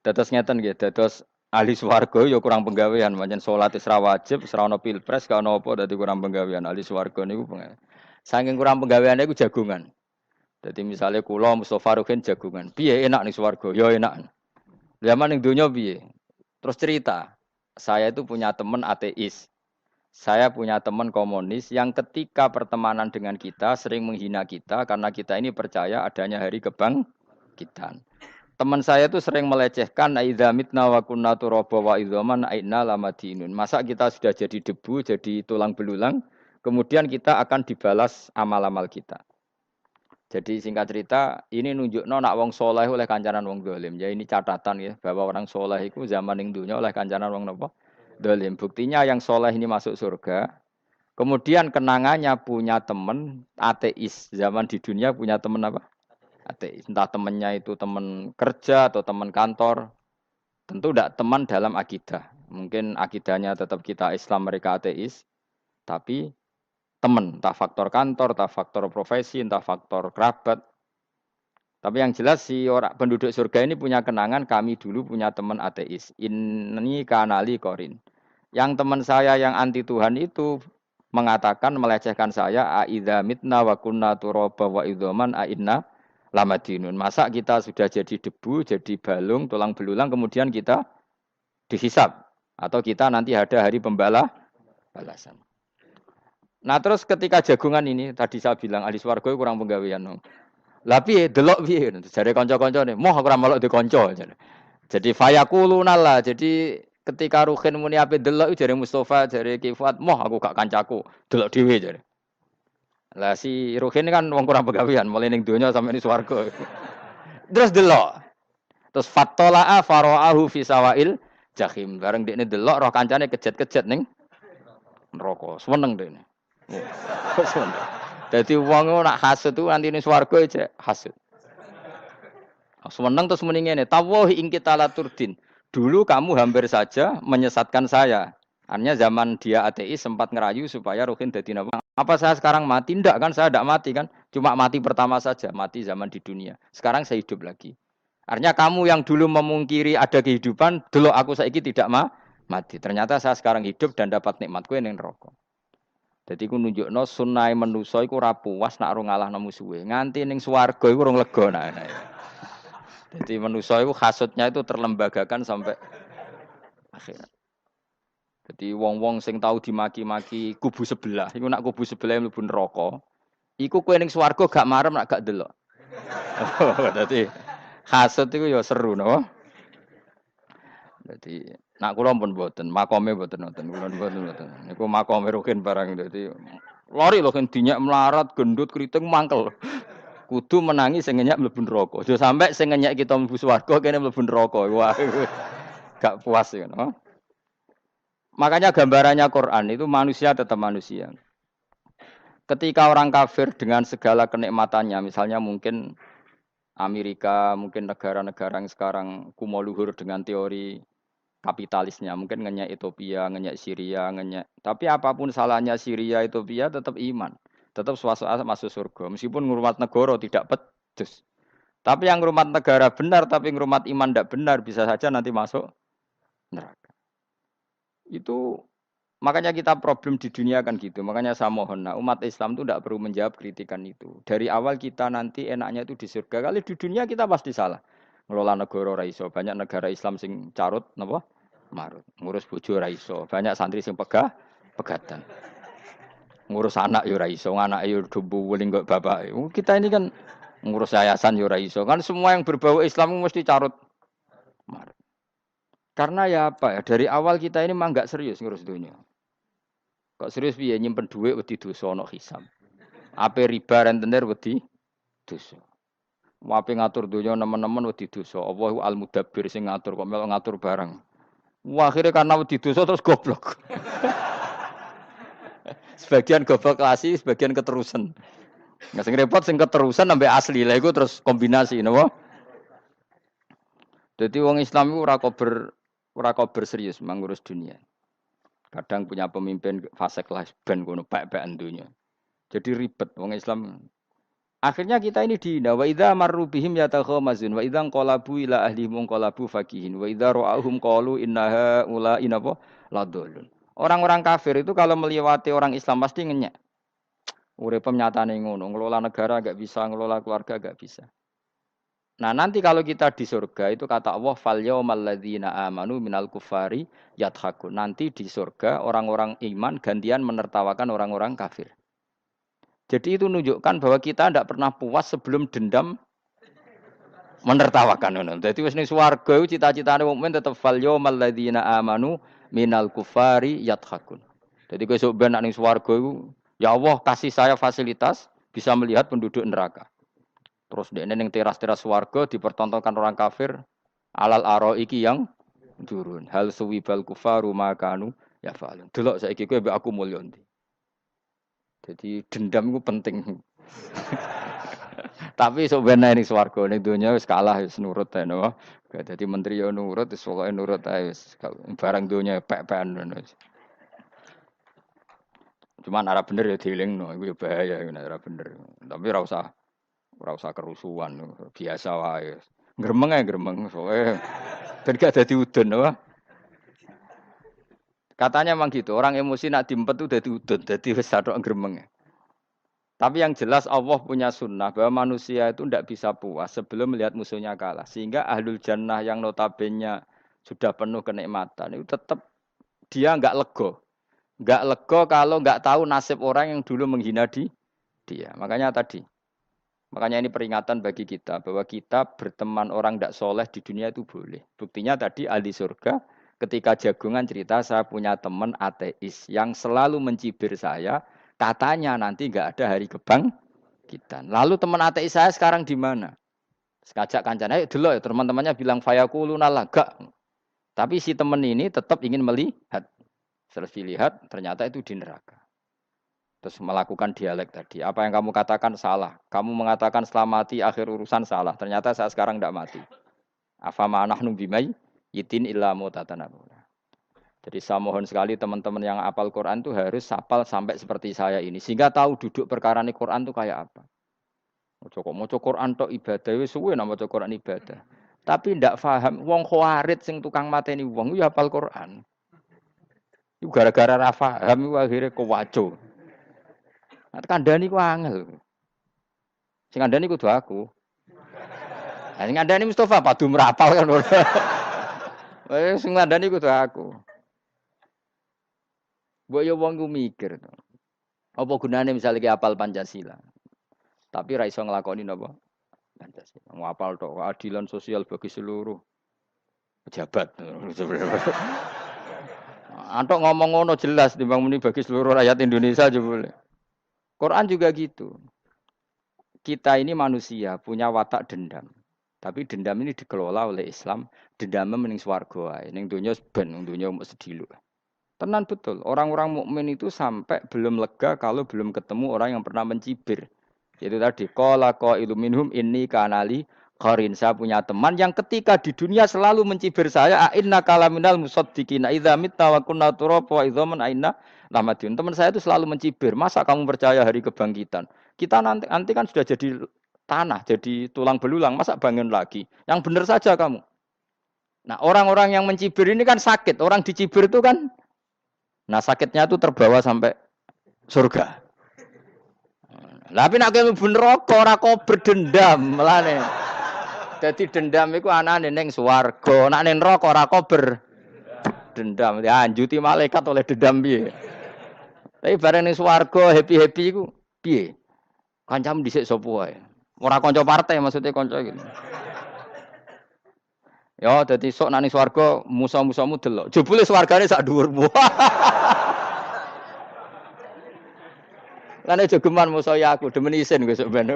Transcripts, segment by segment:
Dados ngeten nggih, dados ahli swarga ya kurang penggawean, pancen salat wis ra wajib, wis ra ono pilpres, gak ono apa dadi kurang penggawean. Ahli swarga niku saking kurang penggaweane iku jagungan. Dadi misale kula Mustofa Rukin jagungan. Piye enak ning swarga? Ya enak. Zaman ning donya piye? Terus cerita, saya itu punya teman ateis. Saya punya teman komunis yang ketika pertemanan dengan kita sering menghina kita karena kita ini percaya adanya hari kebangkitan. Teman saya itu sering melecehkan aidza mitna wa kunna turaba wa idzaman aina lamadinun. Masa kita sudah jadi debu, jadi tulang belulang, kemudian kita akan dibalas amal-amal kita. Jadi singkat cerita, ini nunjukno nak wong soleh oleh kancanan wong dolim. Ya ini catatan ya, bahwa orang soleh itu zaman ning dunya oleh kancanan wong napa? Dolim. Buktinya yang soleh ini masuk surga. Kemudian kenangannya punya teman ateis. Zaman di dunia punya teman apa? Ateis. Entah temannya itu teman kerja atau teman kantor. Tentu tidak teman dalam akidah. Mungkin akidahnya tetap kita Islam, mereka ateis. Tapi teman, entah faktor kantor, entah faktor profesi, entah faktor kerabat. Tapi yang jelas si orang penduduk surga ini punya kenangan kami dulu punya teman ateis. Ini kanali korin. Yang teman saya yang anti Tuhan itu mengatakan melecehkan saya aidza mitna wa kunna turaba wa idzaman ainna lamadinun. Masa kita sudah jadi debu, jadi balung, tulang belulang kemudian kita dihisap atau kita nanti ada hari balasan. Nah, terus ketika jagungan ini tadi saya bilang ahli swarga kurang penggawean. Lah piye delok piye jare kanca-kancane, "Moh aku ora melok di kanca." Jadi fayakuluna lah. Jadi ketika Ruhin muni ape delok jare Mustofa, jare Kifat, "Moh aku gak kancaku, delok dhewe." Jare. Lah si Ruhin kan wong kurang pegawean, mulai ning donya sampe ning swarga. Terus delok. Terus fattola'a fara'ahu fi sawail jahim. Bareng dekne delok roh kancane kejet-kejet ning neraka. Seneng dekne. Oh, seneng. Dadi wong nak hasud tuh nanti ning swarga aja hasud. Seneng terus muni ngene, "Tawahi ing kita laturdin." Dulu kamu hampir saja menyesatkan saya. Artinya zaman dia ateis sempat ngerayu supaya Ruhin dadi napa? Apa saya sekarang mati? Tidak kan, saya tidak mati kan. Cuma mati pertama saja, mati zaman di dunia. Sekarang saya hidup lagi. Artinya kamu yang dulu memungkiri ada kehidupan, dulu aku saiki tidak mati. Ternyata saya sekarang hidup dan dapat nikmatku yang rokok. Jadi ku nunjukno sunai manusa iku ora puas nak ora ngalahno musuhe. Nganti ning swarga iku urung lega nah. Jadi manusia itu hasutnya itu terlembagakan sampai akhir. Jadi wong-wong sing tahu dimaki-maki kubu sebelah, iku nak kubu sebelah mlebu neraka, iku kowe ning swarga gak marem nak gak delok. Dadi hasut iku ya seru no. Dadi nak kula pun mboten, makome mboten nonton, kula mboten. Niku makome Rukin barang dadi lori lho kan dinyak melarat, gendut, kriting mangkel. Kudu menangi sing ngenyek mlebu neraka. Aja sampe sing ngenyek kita mlebu swarga kene mlebu neraka. Wah, gak puas ya, no? Makanya gambarannya Quran itu manusia tetap manusia. Ketika orang kafir dengan segala kenikmatannya, misalnya mungkin Amerika, mungkin negara-negara yang sekarang kumo luhur dengan teori kapitalisnya, mungkin ngenyek Ethiopia, ngenyek Syria, ngenyek. Tapi apapun salahnya Syria, Ethiopia tetap iman, tetap suasana masuk surga. Meskipun ngurmat negara tidak pedes. Tapi yang ngurmat negara benar, tapi ngurmat iman tidak benar, bisa saja nanti masuk neraka. Itu makanya kita problem di dunia kan gitu. Makanya saya mohon, nah, umat Islam itu tidak perlu menjawab kritikan itu. Dari awal kita nanti enaknya itu di surga. Kali di dunia kita pasti salah. Ngelola negara raiso. Banyak negara Islam sing carut, napa? Marut. Ngurus bojo raiso. Banyak santri sing pegatan. Ngurus anak yo raiso, anak yo dumbu weling kok bapak. Kita ini kan ngurus yayasan yo raiso. Kan semua yang berbau Islam mesti carut marut. Karena ya apa ya, dari awal kita ini mah enggak serius ngurus dunia. Kok serius piye nyimpen dhuwit wedi dosa ana hisab. Ape riba rentenir wedi dosa. Ape ngatur donya nemen-nemen wedi dosa. Allahu al-mudabbir sing ngatur kok melok ngatur barang. Wah, akhirnya karena wedi dosa terus goblok. Sebagian goblok klasi, sebagian keterusan. Nggak sing repot sing keterusan sampai asli lah iku terus kombinasi napa? Jadi wong Islam itu ora kober serius mengurus dunia. Kadang punya pemimpin fasik lah ben ngono pek-pekan dunia. Jadi ribet wong Islam. Akhirnya kita ini dihina. Wa idza marru bihim yatakhamazun wa idza qalabu ila ahlihim qalabu fakihin wa idza ra'ahum qalu innaha ula inapa ladallun. Orang-orang kafir itu kalau melewati orang Islam pasti ngenyek. Urip nyatane ngono, ngelola negara enggak bisa, ngelola keluarga enggak bisa. Nah, nanti kalau kita di surga itu kata Allah fal yaumal ladzina amanu minal kufari yadhakun. Nanti di surga orang-orang iman gantian menertawakan orang-orang kafir. Jadi itu menunjukkan bahwa kita tidak pernah puas sebelum dendam menertawakan. Jadi wis ning swarga cita-citane mukmin tetep fal yaumal ladzina amanu minal kufari yadhakun. Jadi kowe sok ben ning swarga iku ya Allah kasih saya fasilitas bisa melihat penduduk neraka. Terus dekne ning teras-teras swarga dipertontonkan orang kafir alal araiki yang turun. Hal suwibal kufaru makanu ya fa'alun. Delok saiki kowe mbek aku mulya ndi. Jadi dendam itu penting. Tapi sok ben ning swarga ning donya wis kalah wis nurut ae no. Dadi menteri yo nurut wis pokoke nurut ae wis barang donya pek-pekan ngono. Cuman arah bener ya dielingno iku ya bahaya nek ora bener. Tapi ora usah kerusuhan biasa wae. Gremeng ae gremeng soalnya ben gak dadi udun no. Katanya memang gitu, orang emosi nak diempet itu dadi udun, dadi wis satok gremeng. Tapi yang jelas Allah punya sunnah bahwa manusia itu tidak bisa puas sebelum melihat musuhnya kalah. Sehingga ahlul jannah yang notabene sudah penuh kenikmatan itu tetap dia enggak lego. Enggak lego kalau enggak tahu nasib orang yang dulu menghina dia. Makanya ini peringatan bagi kita bahwa kita berteman orang tidak soleh di dunia itu boleh. Buktinya tadi ahli surga ketika jagungan cerita saya punya teman ateis yang selalu mencibir saya. Katanya nanti enggak ada hari kebangkitan. Lalu teman ateis saya sekarang di mana? Sekajak kancana, ayo dulu ya teman-temannya bilang fayakuluna laga. Tapi si teman ini tetap ingin melihat. Setelah dilihat ternyata itu di neraka. Terus melakukan dialek tadi. Apa yang kamu katakan salah. Kamu mengatakan selamati akhir urusan salah. Ternyata saya sekarang tidak mati. Afama nahnu bimai yitin illa mutatana. Jadi saya mohon sekali teman-teman yang hafal Quran itu harus hafal sampai seperti saya ini. Sehingga tahu duduk perkara ini Quran itu kayak apa. Mau Quran tok ibadah, wis suwe nama Quran ibadah. Tapi ndak paham wong khawarit sing tukang mateni wong ya hafal Quran. Iku gara-gara ra paham iku akhire kewaco. Nah, kandhani ku angel. Sing kandhani kudu aku. Nah, sing kandhani Mustofa padu merapal kan. Sing kandhani kudu aku. Mbok yo wong ku mikir to. Apa gunane misalnya ki hafal Pancasila. Tapi ra iso nglakoni napa? Pancasila. Ngapal tok keadilan sosial bagi seluruh pejabat. Antok ngomong ngono jelas timbang muni bagi seluruh rakyat Indonesia aja boleh. Quran juga gitu. Kita ini manusia punya watak dendam. Tapi dendam ini dikelola oleh Islam. Dendamnya mending swarga ae. Ning donya ben, ning donya sediluk. Tenan betul. Orang-orang mukmin itu sampai belum lega kalau belum ketemu orang yang pernah mencibir. Itu tadi qala qailum minhum inni kanali qarin. Saya punya teman yang ketika di dunia selalu mencibir saya inna kalaminal musaddiqina idza mitta wa kunna turab wa idzaman aina lamadun. Teman saya itu selalu mencibir. Masa kamu percaya hari kebangkitan? Kita nanti kan sudah jadi tanah, jadi tulang belulang. Masa bangun lagi? Yang benar saja kamu. Nah, orang-orang yang mencibir ini kan sakit. Orang dicibir itu kan nah sakitnya itu terbawa sampai surga. Tapi nek mlebu neraka ora kok berdendam melane. Dadi dendam iku anane ning swarga, nek ning neraka ora kok berdendam. Dianjuti malaikat oleh dendam piye. Tapi bareng ning swarga happy-happy iku piye? Kancamu dhisik sapa wae. Ora kanca partai maksudnya kanca iki. Ya dadi sok nek ning swarga musa-musamu delok. Jebule swargane sak dhuwurmu. Lan aja geman musaya aku demen isin besok ben.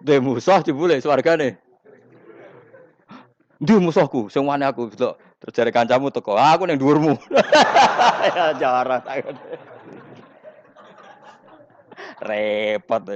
De musuh jebule swargane. Ndi musuhku sing wane aku delok terus jare kancamu teko. Aku ning dhuwurmu. Ya jarah takon. Repot.